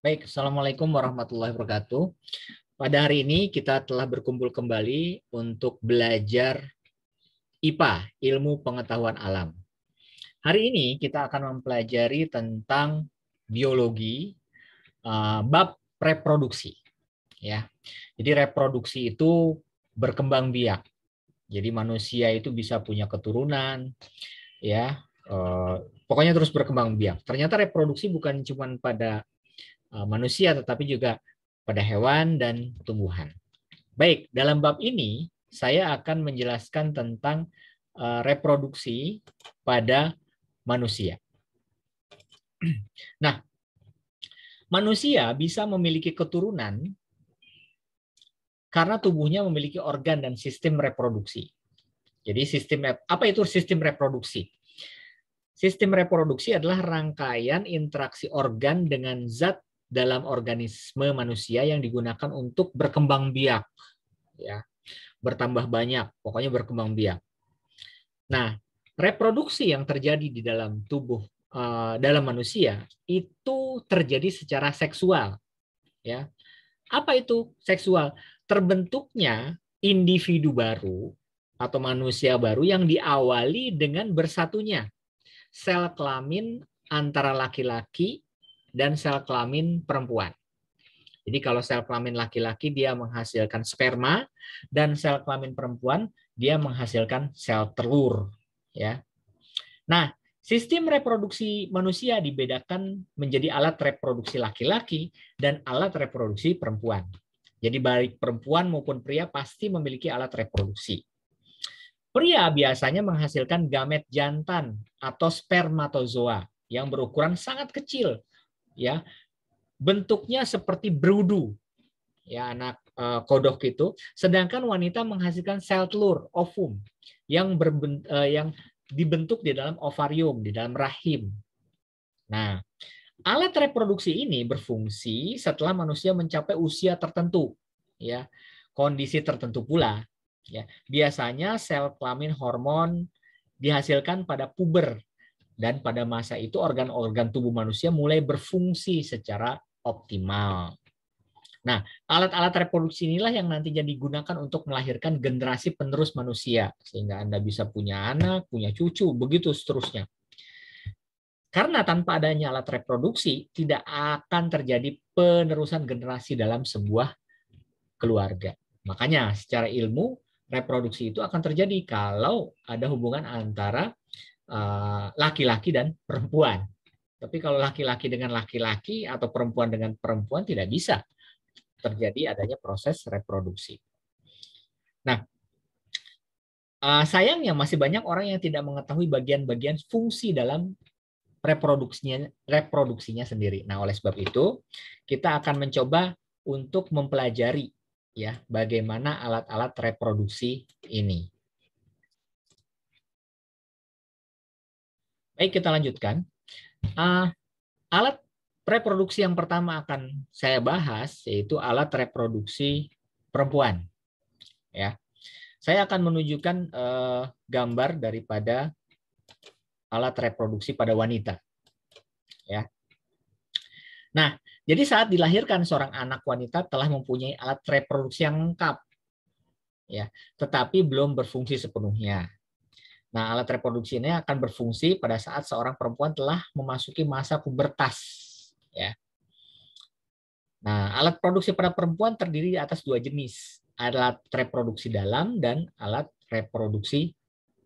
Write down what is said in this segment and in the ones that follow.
Baik, Assalamualaikum warahmatullahi wabarakatuh. Pada hari ini kita telah berkumpul kembali untuk belajar IPA, Ilmu Pengetahuan Alam. Hari ini kita akan mempelajari tentang biologi, bab reproduksi. Ya, jadi reproduksi itu berkembang biak. Jadi manusia itu bisa punya keturunan, ya, pokoknya terus berkembang biak. Ternyata reproduksi bukan cuma pada manusia, tetapi juga pada hewan dan tumbuhan. Baik, dalam bab ini saya akan menjelaskan tentang reproduksi pada manusia. Nah, manusia bisa memiliki keturunan karena tubuhnya memiliki organ dan sistem reproduksi. Jadi apa itu sistem reproduksi? Sistem reproduksi adalah rangkaian interaksi organ dengan zat dalam organisme manusia yang digunakan untuk berkembang biak, ya, bertambah banyak, pokoknya berkembang biak. Nah, reproduksi yang terjadi di dalam tubuh dalam manusia itu terjadi secara seksual, ya. Apa itu seksual? Terbentuknya individu baru atau manusia baru yang diawali dengan bersatunya sel kelamin antara laki-laki dan sel kelamin perempuan. Jadi kalau sel kelamin laki-laki dia menghasilkan sperma dan sel kelamin perempuan dia menghasilkan sel telur, ya. Nah, sistem reproduksi manusia dibedakan menjadi alat reproduksi laki-laki dan alat reproduksi perempuan. Jadi baik perempuan maupun pria pasti memiliki alat reproduksi. Pria biasanya menghasilkan gamet jantan atau spermatozoa yang berukuran sangat kecil, ya. Bentuknya seperti berudu, ya, anak kodok itu. Sedangkan wanita menghasilkan sel telur, ovum, yang dibentuk di dalam ovarium, di dalam rahim. Nah, alat reproduksi ini berfungsi setelah manusia mencapai usia tertentu, ya, kondisi tertentu pula. Ya, biasanya sel kelamin hormon dihasilkan pada puber dan pada masa itu organ-organ tubuh manusia mulai berfungsi secara optimal. Nah, alat-alat reproduksi inilah yang nantinya digunakan untuk melahirkan generasi penerus manusia sehingga Anda bisa punya anak, punya cucu, begitu seterusnya. Karena tanpa adanya alat reproduksi tidak akan terjadi penerusan generasi dalam sebuah keluarga. Makanya secara ilmu reproduksi itu akan terjadi kalau ada hubungan antara laki-laki dan perempuan. Tapi kalau laki-laki dengan laki-laki atau perempuan dengan perempuan tidak bisa terjadi adanya proses reproduksi. Nah, sayangnya masih banyak orang yang tidak mengetahui bagian-bagian fungsi dalam reproduksinya sendiri. Nah, oleh sebab itu kita akan mencoba untuk mempelajari, ya, bagaimana alat-alat reproduksi ini. Baik, kita lanjutkan. Alat reproduksi yang pertama akan saya bahas yaitu alat reproduksi perempuan. Ya, saya akan menunjukkan gambar daripada alat reproduksi pada wanita. Ya. Nah, jadi saat dilahirkan seorang anak wanita telah mempunyai alat reproduksi yang lengkap, ya, tetapi belum berfungsi sepenuhnya. Nah, alat reproduksi ini akan berfungsi pada saat seorang perempuan telah memasuki masa pubertas, ya. Nah, alat produksi pada perempuan terdiri atas dua jenis, alat reproduksi dalam dan alat reproduksi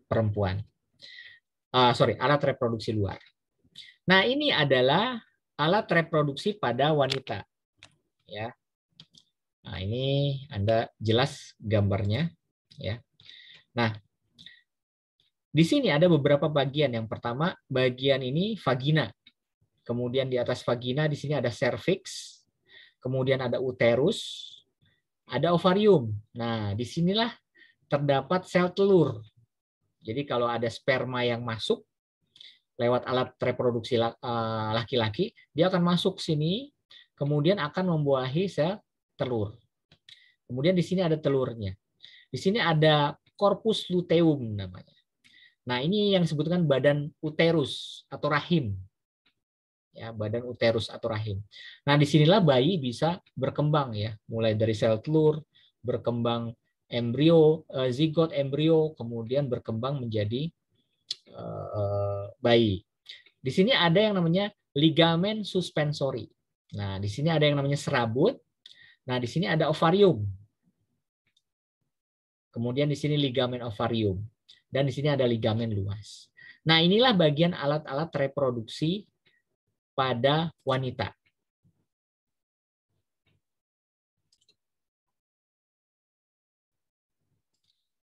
perempuan. Alat reproduksi luar. Nah, ini adalah alat reproduksi pada wanita, ya. Nah, ini Anda jelas gambarnya, ya. Nah, di sini ada beberapa bagian. Yang pertama, bagian ini vagina. Kemudian di atas vagina di sini ada cervix, kemudian ada uterus, ada ovarium. Nah, disinilah terdapat sel telur. Jadi kalau ada sperma yang masuk lewat alat reproduksi laki-laki, dia akan masuk sini, kemudian akan membuahi sel telur. Kemudian di sini ada telurnya. Di sini ada corpus luteum namanya. Nah, ini yang disebutkan badan uterus atau rahim. ya, badan uterus atau rahim. Nah, disinilah bayi bisa berkembang ya, mulai dari sel telur, berkembang embrio, zigot embrio, kemudian berkembang menjadi bayi. Di sini ada yang namanya ligamen suspensori. Nah, di sini ada yang namanya serabut. Nah, di sini ada ovarium. Kemudian di sini ligamen ovarium. Dan di sini ada ligamen luas. Nah, inilah bagian alat-alat reproduksi pada wanita.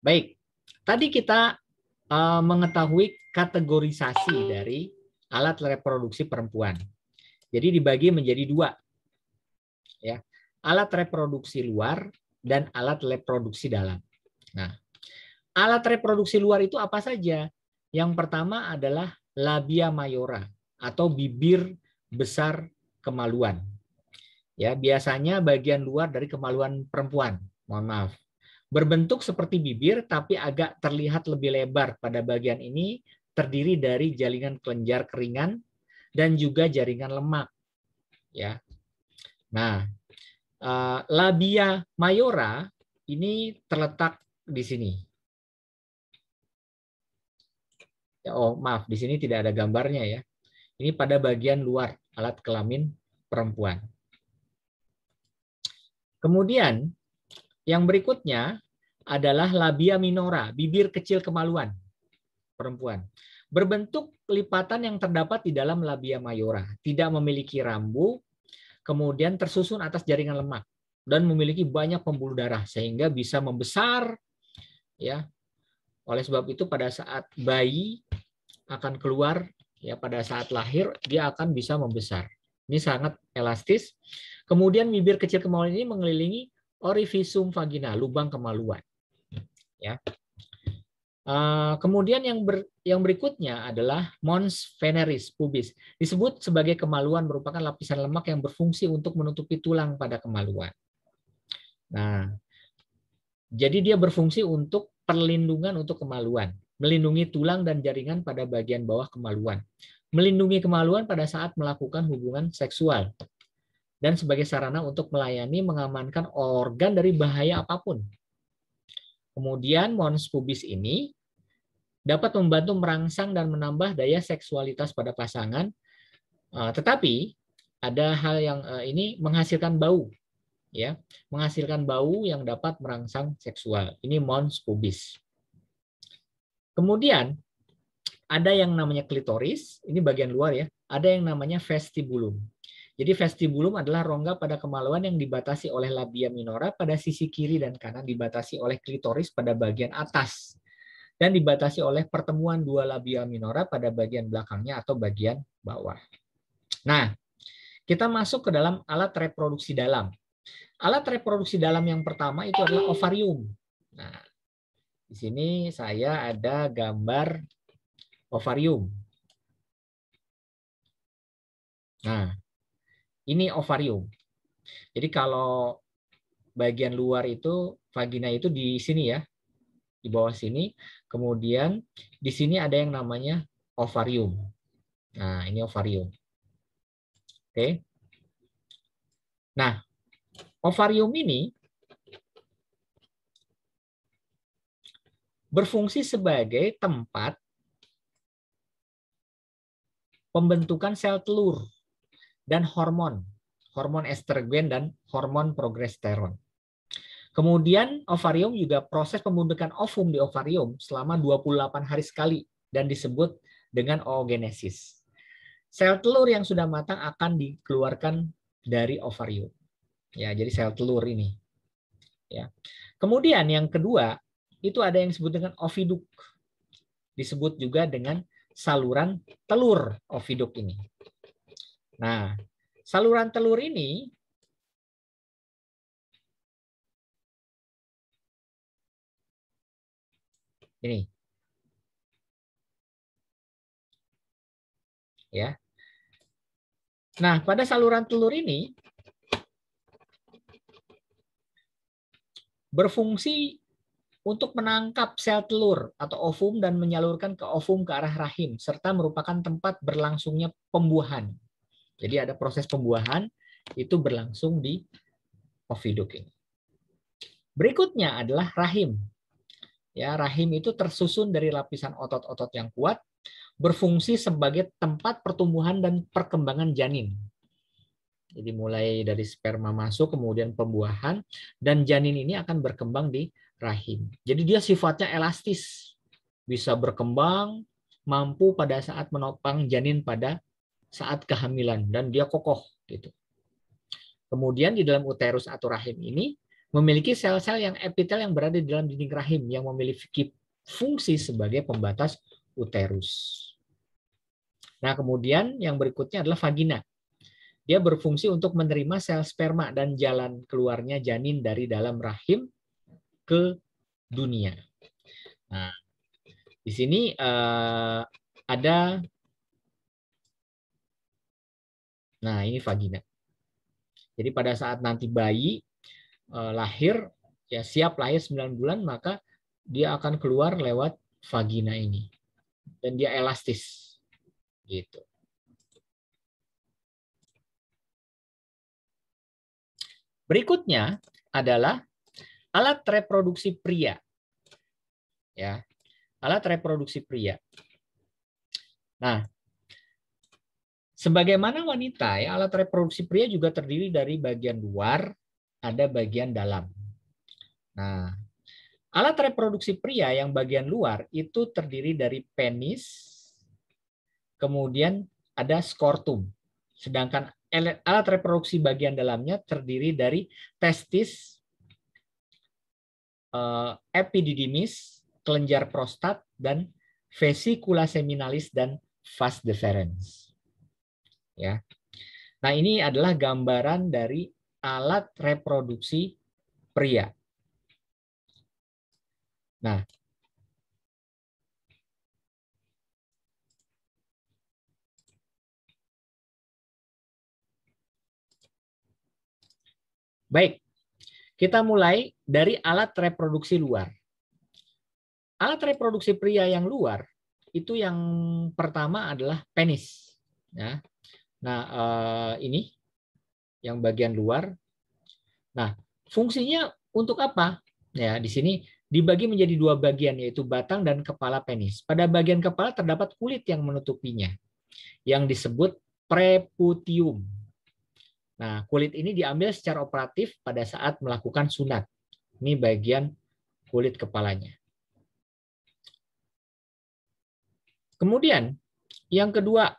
Baik, tadi kita mengetahui kategorisasi dari alat reproduksi perempuan. Jadi dibagi menjadi dua, ya, alat reproduksi luar dan alat reproduksi dalam. Nah, alat reproduksi luar itu apa saja? Yang pertama adalah labia mayora atau bibir besar kemaluan. Ya, biasanya bagian luar dari kemaluan perempuan. Mohon maaf. Berbentuk seperti bibir tapi agak terlihat lebih lebar. Pada bagian ini terdiri dari jaringan kelenjar keringan dan juga jaringan lemak. Ya. Nah, labia mayora ini terletak di sini. Oh, maaf, di sini tidak ada gambarnya ya. Ini pada bagian luar alat kelamin perempuan. Kemudian yang berikutnya adalah labia minora, bibir kecil kemaluan perempuan. Berbentuk lipatan yang terdapat di dalam labia mayora, tidak memiliki rambu, kemudian tersusun atas jaringan lemak dan memiliki banyak pembuluh darah sehingga bisa membesar ya. Oleh sebab itu pada saat bayi akan keluar ya, pada saat lahir dia akan bisa membesar. Ini sangat elastis. Kemudian bibir kecil kemaluan ini mengelilingi orificium vagina, lubang kemaluan. Ya. Kemudian yang berikutnya adalah mons veneris pubis. Disebut sebagai kemaluan, merupakan lapisan lemak yang berfungsi untuk menutupi tulang pada kemaluan. Nah, jadi dia berfungsi untuk perlindungan untuk kemaluan, melindungi tulang dan jaringan pada bagian bawah kemaluan, melindungi kemaluan pada saat melakukan hubungan seksual, dan sebagai sarana untuk melayani mengamankan organ dari bahaya apapun. Kemudian mons pubis ini dapat membantu merangsang dan menambah daya seksualitas pada pasangan, tetapi ada hal yang ini menghasilkan bau, ya, menghasilkan bau yang dapat merangsang seksual. Ini mons pubis. Kemudian ada yang namanya klitoris, ini bagian luar ya. Ada yang namanya vestibulum. Jadi vestibulum adalah rongga pada kemaluan yang dibatasi oleh labia minora pada sisi kiri dan kanan, dibatasi oleh klitoris pada bagian atas, dan dibatasi oleh pertemuan dua labia minora pada bagian belakangnya atau bagian bawah. Nah, kita masuk ke dalam alat reproduksi dalam. Alat reproduksi dalam yang pertama itu adalah ovarium. Nah, di sini saya ada gambar ovarium. Nah, ini ovarium. Jadi kalau bagian luar itu vagina itu di sini ya, di bawah sini. Kemudian di sini ada yang namanya ovarium. Nah, ini ovarium. Oke. Nah, ovarium ini berfungsi sebagai tempat pembentukan sel telur dan hormon estrogen dan hormon progesteron. Kemudian ovarium juga proses pembentukan ovum di ovarium selama 28 hari sekali dan disebut dengan oogenesis. Sel telur yang sudah matang akan dikeluarkan dari ovarium. Ya, jadi sel telur ini. Ya. Kemudian yang kedua, itu ada yang disebut dengan oviduk. Disebut juga dengan saluran telur oviduk ini. Nah, saluran telur ini ya. Nah, pada saluran telur ini berfungsi untuk menangkap sel telur atau ovum dan menyalurkan ke ovum ke arah rahim serta merupakan tempat berlangsungnya pembuahan. Jadi ada proses pembuahan itu berlangsung di oviduk ini. Berikutnya adalah rahim. Ya, rahim itu tersusun dari lapisan otot-otot yang kuat, berfungsi sebagai tempat pertumbuhan dan perkembangan janin. Jadi mulai dari sperma masuk, kemudian pembuahan, dan janin ini akan berkembang di rahim. Jadi dia sifatnya elastis, bisa berkembang, mampu pada saat menopang janin pada saat kehamilan, dan dia kokoh gitu. Kemudian di dalam uterus atau rahim ini memiliki sel-sel yang epitel yang berada di dalam dinding rahim yang memiliki fungsi sebagai pembatas uterus. Nah, kemudian yang berikutnya adalah vagina. Dia berfungsi untuk menerima sel sperma dan jalan keluarnya janin dari dalam rahim ke dunia. Nah, di sini ada, nah ini vagina. Jadi pada saat nanti bayi lahir, ya siap lahir 9 bulan, maka dia akan keluar lewat vagina ini. Dan dia elastis. Gitu. Berikutnya adalah alat reproduksi pria. Ya, alat reproduksi pria. Nah, sebagaimana wanita, ya, alat reproduksi pria juga terdiri dari bagian luar, ada bagian dalam. Nah, alat reproduksi pria yang bagian luar itu terdiri dari penis, kemudian ada skortum. Sedangkan alat reproduksi bagian dalamnya terdiri dari testis, epididymis, kelenjar prostat, dan vesicula seminalis dan vas deferens. Ya. Nah, ini adalah gambaran dari alat reproduksi pria. Nah, baik. Kita mulai dari alat reproduksi luar. Alat reproduksi pria yang luar itu yang pertama adalah penis. Ya. Nah, ini yang bagian luar. Nah, fungsinya untuk apa? Ya, di sini dibagi menjadi dua bagian, yaitu batang dan kepala penis. Pada bagian kepala terdapat kulit yang menutupinya, yang disebut preputium. Nah, kulit ini diambil secara operatif pada saat melakukan sunat. Ini bagian kulit kepalanya. Kemudian, yang kedua,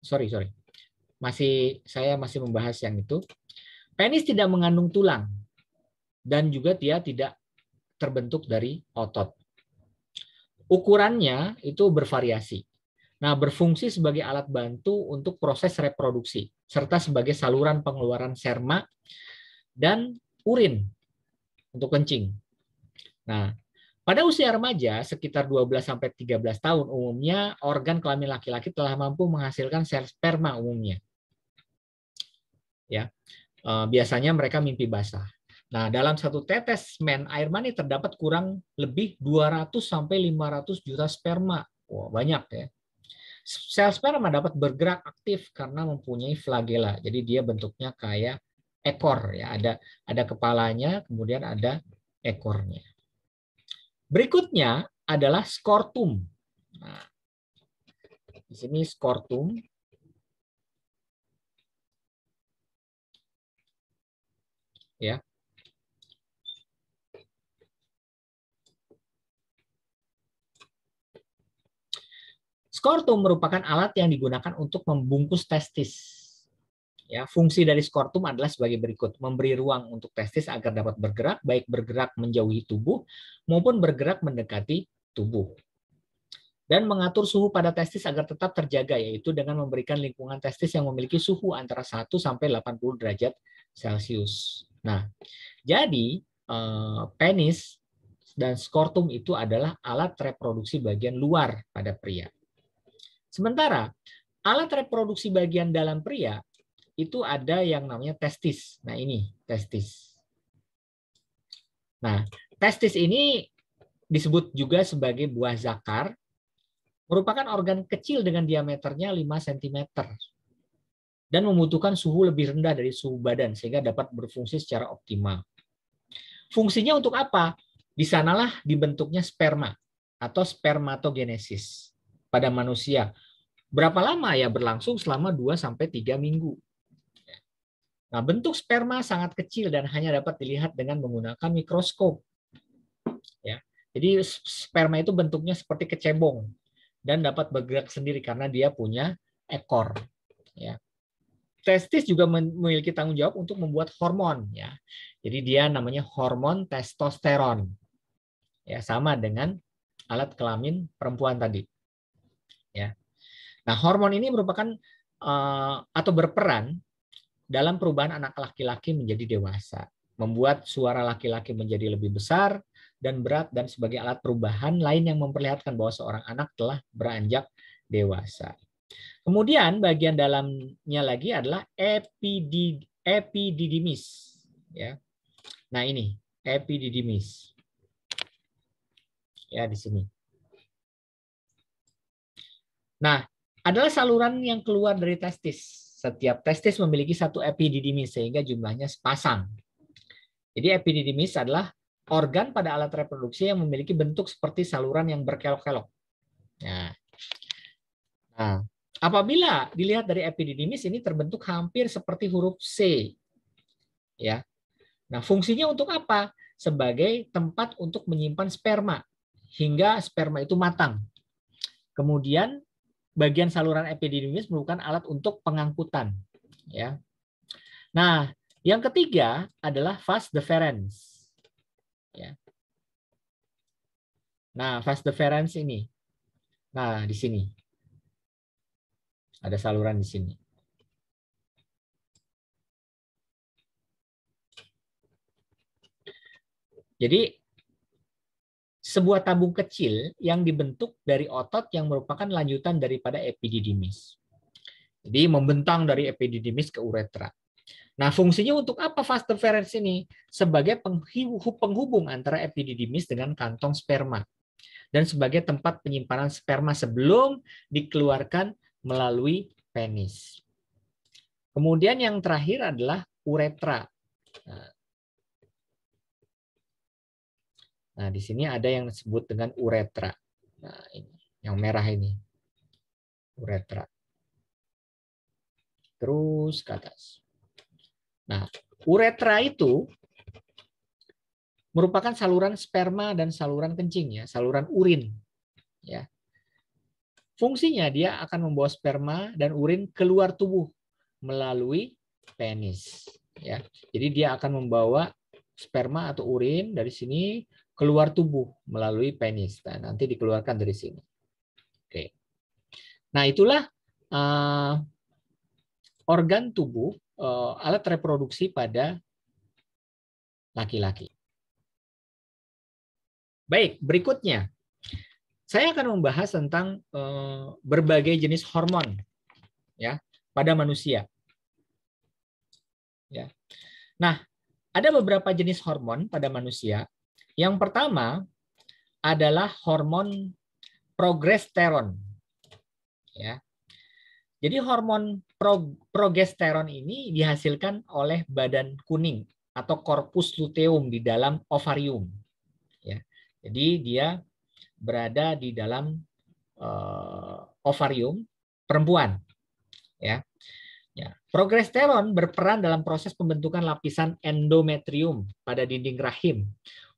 saya masih membahas yang itu. Penis tidak mengandung tulang dan juga dia tidak terbentuk dari otot. Ukurannya itu bervariasi. Nah, berfungsi sebagai alat bantu untuk proses reproduksi serta sebagai saluran pengeluaran sperma dan urin untuk kencing. Nah, pada usia remaja sekitar 12-13 tahun umumnya organ kelamin laki-laki telah mampu menghasilkan sel sperma umumnya. Ya. Biasanya mereka mimpi basah. Nah, dalam satu tetes air mani terdapat kurang lebih 200-500 juta sperma. Wah, banyak ya. Sel sperma dapat bergerak aktif karena mempunyai flagela. Jadi dia bentuknya kayak ekor ya. Ada kepalanya, kemudian ada ekornya. Berikutnya adalah skortum. Nah, di sini skortum. Ya. Skortum merupakan alat yang digunakan untuk membungkus testis. Ya, fungsi dari skortum adalah sebagai berikut: memberi ruang untuk testis agar dapat bergerak, baik bergerak menjauhi tubuh maupun bergerak mendekati tubuh. Dan mengatur suhu pada testis agar tetap terjaga, yaitu dengan memberikan lingkungan testis yang memiliki suhu antara 1 sampai 80 derajat Celcius. Nah, jadi penis dan skortum itu adalah alat reproduksi bagian luar pada pria. Sementara alat reproduksi bagian dalam pria itu ada yang namanya testis. Nah, ini testis. Nah, testis ini disebut juga sebagai buah zakar merupakan organ kecil dengan diameternya 5 cm dan membutuhkan suhu lebih rendah dari suhu badan sehingga dapat berfungsi secara optimal. Fungsinya untuk apa? Di sanalah dibentuknya sperma atau spermatogenesis pada manusia. Berapa lama ya? Berlangsung selama 2-3 minggu. Nah, bentuk sperma sangat kecil dan hanya dapat dilihat dengan menggunakan mikroskop. Ya. Jadi sperma itu bentuknya seperti kecebong dan dapat bergerak sendiri karena dia punya ekor. Ya. Testis juga memiliki tanggung jawab untuk membuat hormon. Ya. Jadi dia namanya hormon testosteron. Ya, sama dengan alat kelamin perempuan tadi. Ya. Nah, hormon ini merupakan atau berperan dalam perubahan anak laki-laki menjadi dewasa, membuat suara laki-laki menjadi lebih besar dan berat dan sebagai alat perubahan lain yang memperlihatkan bahwa seorang anak telah beranjak dewasa. Kemudian bagian dalamnya lagi adalah epididymis. Ya. Nah ini epididymis. Ya di sini. Nah adalah saluran yang keluar dari testis. Setiap testis memiliki satu epididymis sehingga jumlahnya sepasang. Jadi epididymis adalah organ pada alat reproduksi yang memiliki bentuk seperti saluran yang berkelok-kelok. Nah, apabila dilihat dari epididymis ini terbentuk hampir seperti huruf C. Ya. Nah, fungsinya untuk apa? Sebagai tempat untuk menyimpan sperma hingga sperma itu matang. Kemudian bagian saluran epididymis merupakan alat untuk pengangkutan. Ya. Nah, yang ketiga adalah vas deferens. Ya. Nah, vas deferens ini. Nah, di sini. Ada saluran di sini. Jadi, sebuah tabung kecil yang dibentuk dari otot yang merupakan lanjutan daripada epididymis. Jadi membentang dari epididymis ke uretra. Nah, fungsinya untuk apa vas deferens ini? Sebagai penghubung antara epididymis dengan kantong sperma dan sebagai tempat penyimpanan sperma sebelum dikeluarkan melalui penis. Kemudian yang terakhir adalah uretra. Nah, di sini ada yang disebut dengan uretra. Nah, ini yang merah ini. Uretra. Terus ke atas. Nah, uretra itu merupakan saluran sperma dan saluran kencing ya, saluran urin ya. Fungsinya dia akan membawa sperma dan urin keluar tubuh melalui penis ya. Jadi dia akan membawa sperma atau urin dari sini keluar tubuh melalui penis. Nah, nanti dikeluarkan dari sini. Oke. Nah, itulah organ tubuh alat reproduksi pada laki-laki. Baik, berikutnya saya akan membahas tentang berbagai jenis hormon ya pada manusia. Ya. Nah, ada beberapa jenis hormon pada manusia. Yang pertama adalah hormon progesteron. Ya. Jadi hormon progesteron ini dihasilkan oleh badan kuning atau corpus luteum di dalam ovarium. Ya. Jadi dia berada di dalam ovarium perempuan. Ya. Ya. Progesteron berperan dalam proses pembentukan lapisan endometrium pada dinding rahim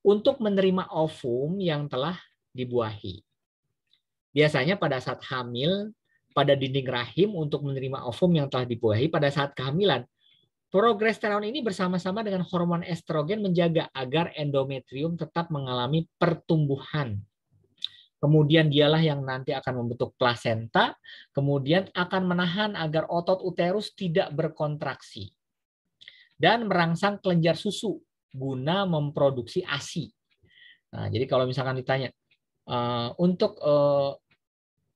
untuk menerima ovum yang telah dibuahi. Biasanya pada saat hamil, pada dinding rahim untuk menerima ovum yang telah dibuahi pada saat kehamilan, progesteron ini bersama-sama dengan hormon estrogen menjaga agar endometrium tetap mengalami pertumbuhan. Kemudian dialah yang nanti akan membentuk plasenta, kemudian akan menahan agar otot uterus tidak berkontraksi. Dan merangsang kelenjar susu guna memproduksi ASI. Nah, jadi kalau misalkan ditanya, untuk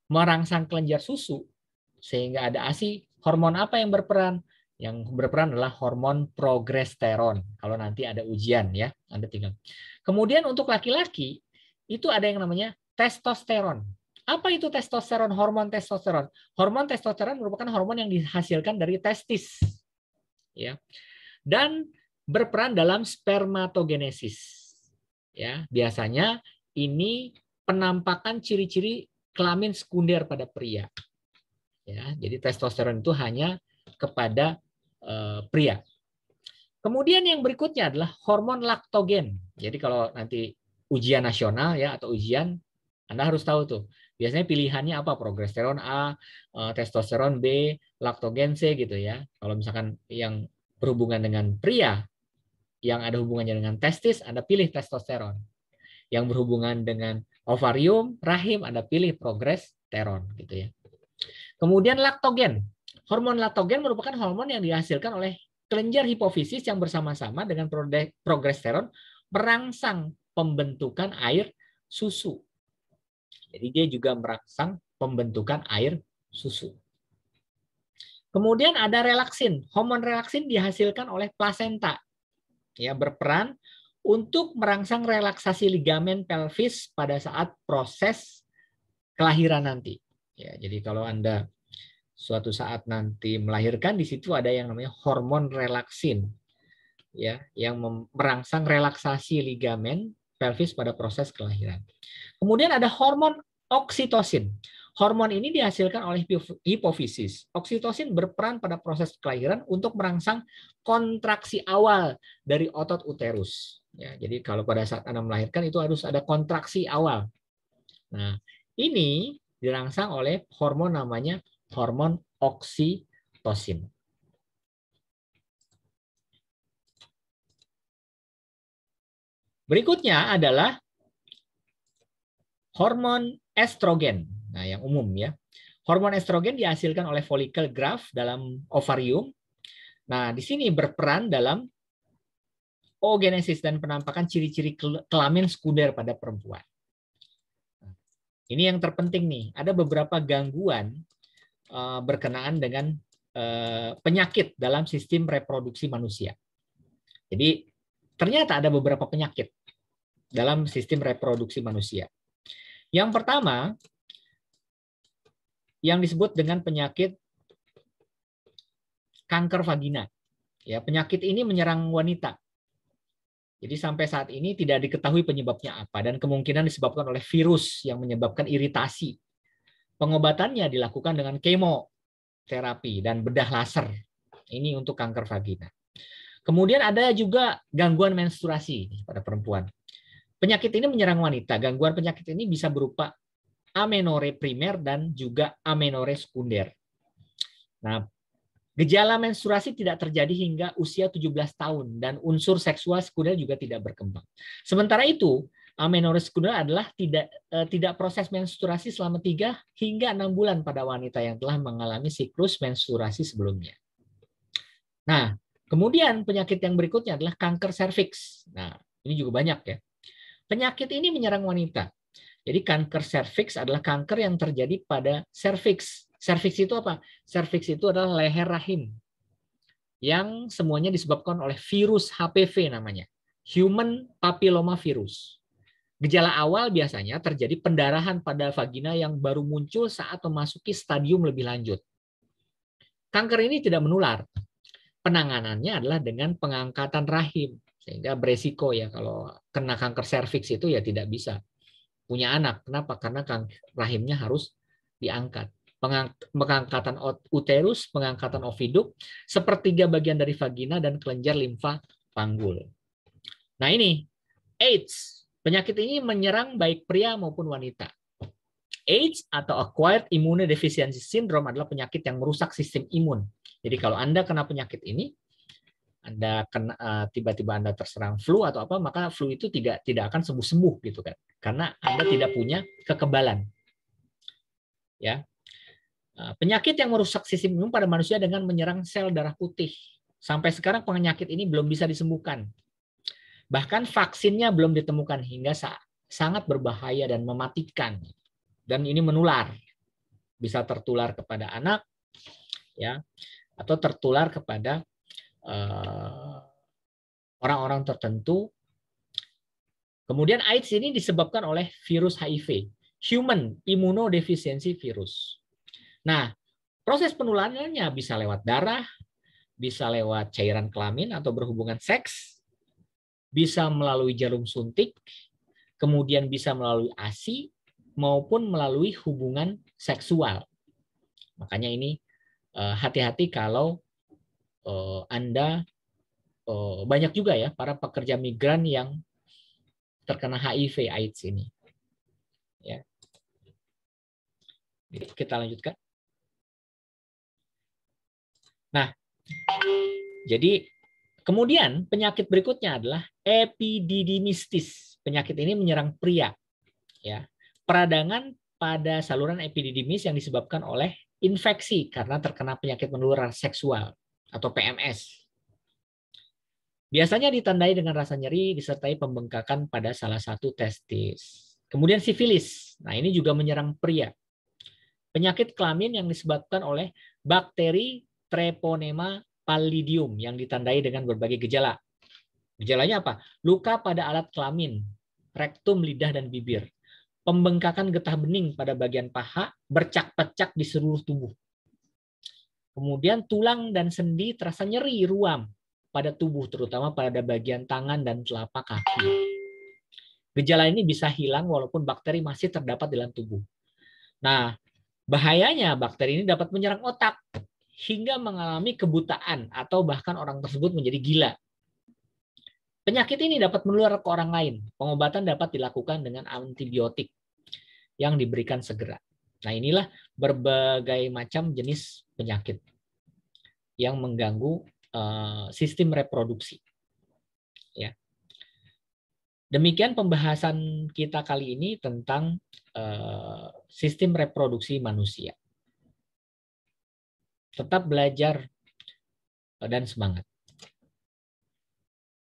merangsang kelenjar susu sehingga ada ASI, hormon apa yang berperan? Yang berperan adalah hormon progesteron. Kalau nanti ada ujian ya, Anda tinggal. Kemudian untuk laki-laki, itu ada yang namanya testosteron. Apa itu testosteron? Hormon testosteron. Hormon testosteron merupakan hormon yang dihasilkan dari testis, ya, dan berperan dalam spermatogenesis. Ya, biasanya ini penampakan ciri-ciri kelamin sekunder pada pria. Ya, jadi testosteron itu hanya kepada pria. Kemudian yang berikutnya adalah hormon laktogen. Jadi kalau nanti ujian nasional ya atau ujian, Anda harus tahu tuh. Biasanya pilihannya apa? Progesteron A, testosteron B, laktogen C gitu ya. Kalau misalkan yang berhubungan dengan pria, yang ada hubungannya dengan testis, Anda pilih testosteron. Yang berhubungan dengan ovarium, rahim, Anda pilih progesteron gitu ya. Kemudian laktogen. Hormon laktogen merupakan hormon yang dihasilkan oleh kelenjar hipofisis yang bersama-sama dengan progesteron merangsang pembentukan air susu. Jadi dia juga merangsang pembentukan air susu. Kemudian ada relaksin. Hormon relaksin dihasilkan oleh plasenta. Ya, berperan untuk merangsang relaksasi ligamen pelvis pada saat proses kelahiran nanti. Ya, jadi kalau Anda suatu saat nanti melahirkan, di situ ada yang namanya hormon relaksin, ya, yang merangsang relaksasi ligamen pelvis pada proses kelahiran. Kemudian ada hormon oksitosin. Hormon ini dihasilkan oleh hipofisis. Oksitosin berperan pada proses kelahiran untuk merangsang kontraksi awal dari otot uterus. Ya, jadi kalau pada saat Anda melahirkan itu harus ada kontraksi awal. Nah, ini dirangsang oleh hormon namanya hormon oksitosin. Berikutnya adalah hormon estrogen. Nah, yang umum ya. Hormon estrogen dihasilkan oleh follicle graft dalam ovarium. Nah, di sini berperan dalam oogenesis dan penampakan ciri-ciri kelamin sekunder pada perempuan. Ini yang terpenting nih. Ada beberapa gangguan berkenaan dengan penyakit dalam sistem reproduksi manusia. Jadi ternyata ada beberapa penyakit dalam sistem reproduksi manusia. Yang pertama, yang disebut dengan penyakit kanker vagina. Ya, penyakit ini menyerang wanita. Jadi sampai saat ini tidak diketahui penyebabnya apa dan kemungkinan disebabkan oleh virus yang menyebabkan iritasi. Pengobatannya dilakukan dengan kemoterapi dan bedah laser. Ini untuk kanker vagina. Kemudian ada juga gangguan menstruasi pada perempuan. Penyakit ini menyerang wanita. Gangguan penyakit ini bisa berupa amenore primer dan juga amenore sekunder. Nah, gejala menstruasi tidak terjadi hingga usia 17 tahun dan unsur seksual sekunder juga tidak berkembang. Sementara itu, amenore sekunder adalah tidak proses menstruasi selama 3 hingga 6 bulan pada wanita yang telah mengalami siklus menstruasi sebelumnya. Nah, kemudian penyakit yang berikutnya adalah kanker serviks. Nah, ini juga banyak ya. Penyakit ini menyerang wanita. Jadi kanker serviks adalah kanker yang terjadi pada serviks. Serviks itu apa? Serviks itu adalah leher rahim yang semuanya disebabkan oleh virus HPV namanya, Human Papilloma Virus. Gejala awal biasanya terjadi pendarahan pada vagina yang baru muncul saat memasuki stadium lebih lanjut. Kanker ini tidak menular. Penanganannya adalah dengan pengangkatan rahim, sehingga beresiko ya kalau kena kanker serviks itu ya tidak bisa punya anak. Kenapa? Karena rahimnya harus diangkat. Pengangkatan uterus, pengangkatan oviduk, sepertiga bagian dari vagina dan kelenjar limfa panggul. Nah ini, AIDS. Penyakit ini menyerang baik pria maupun wanita. AIDS atau Acquired Immunodeficiency Syndrome adalah penyakit yang merusak sistem imun. Jadi kalau Anda kena penyakit ini, Anda kena tiba-tiba Anda terserang flu atau apa, maka flu itu tidak akan sembuh-sembuh gitu kan. Karena Anda tidak punya kekebalan. Ya. Penyakit yang merusak sistem imun pada manusia dengan menyerang sel darah putih. Sampai sekarang penyakit ini belum bisa disembuhkan. Bahkan vaksinnya belum ditemukan hingga sangat berbahaya dan mematikan. Dan ini menular. Bisa tertular kepada anak ya, atau tertular kepada orang-orang tertentu. Kemudian AIDS ini disebabkan oleh virus HIV, human immunodeficiency virus. Nah, proses penularannya bisa lewat darah, bisa lewat cairan kelamin atau berhubungan seks, bisa melalui jarum suntik, kemudian bisa melalui ASI, maupun melalui hubungan seksual. Makanya ini hati-hati kalau Anda banyak juga ya para pekerja migran yang terkena HIV/AIDS ini. Ya. Kita lanjutkan. Nah, jadi kemudian penyakit berikutnya adalah epididymistis. Penyakit ini menyerang pria. Ya, peradangan pada saluran epididymis yang disebabkan oleh infeksi karena terkena penyakit menular seksual atau PMS. Biasanya ditandai dengan rasa nyeri disertai pembengkakan pada salah satu testis. Kemudian sifilis. Nah, ini juga menyerang pria. Penyakit kelamin yang disebabkan oleh bakteri Treponema pallidum yang ditandai dengan berbagai gejala. Gejalanya apa? Luka pada alat kelamin, rektum, lidah, dan bibir. Pembengkakan getah bening pada bagian paha, bercak-pecak di seluruh tubuh. Kemudian tulang dan sendi terasa nyeri, ruam pada tubuh, terutama pada bagian tangan dan telapak kaki. Gejala ini bisa hilang walaupun bakteri masih terdapat dalam tubuh. Nah, bahayanya bakteri ini dapat menyerang otak hingga mengalami kebutaan atau bahkan orang tersebut menjadi gila. Penyakit ini dapat menular ke orang lain. Pengobatan dapat dilakukan dengan antibiotik yang diberikan segera. Nah, inilah berbagai macam jenis penyakit yang mengganggu sistem reproduksi. Ya. Demikian pembahasan kita kali ini tentang sistem reproduksi manusia. Tetap belajar dan semangat.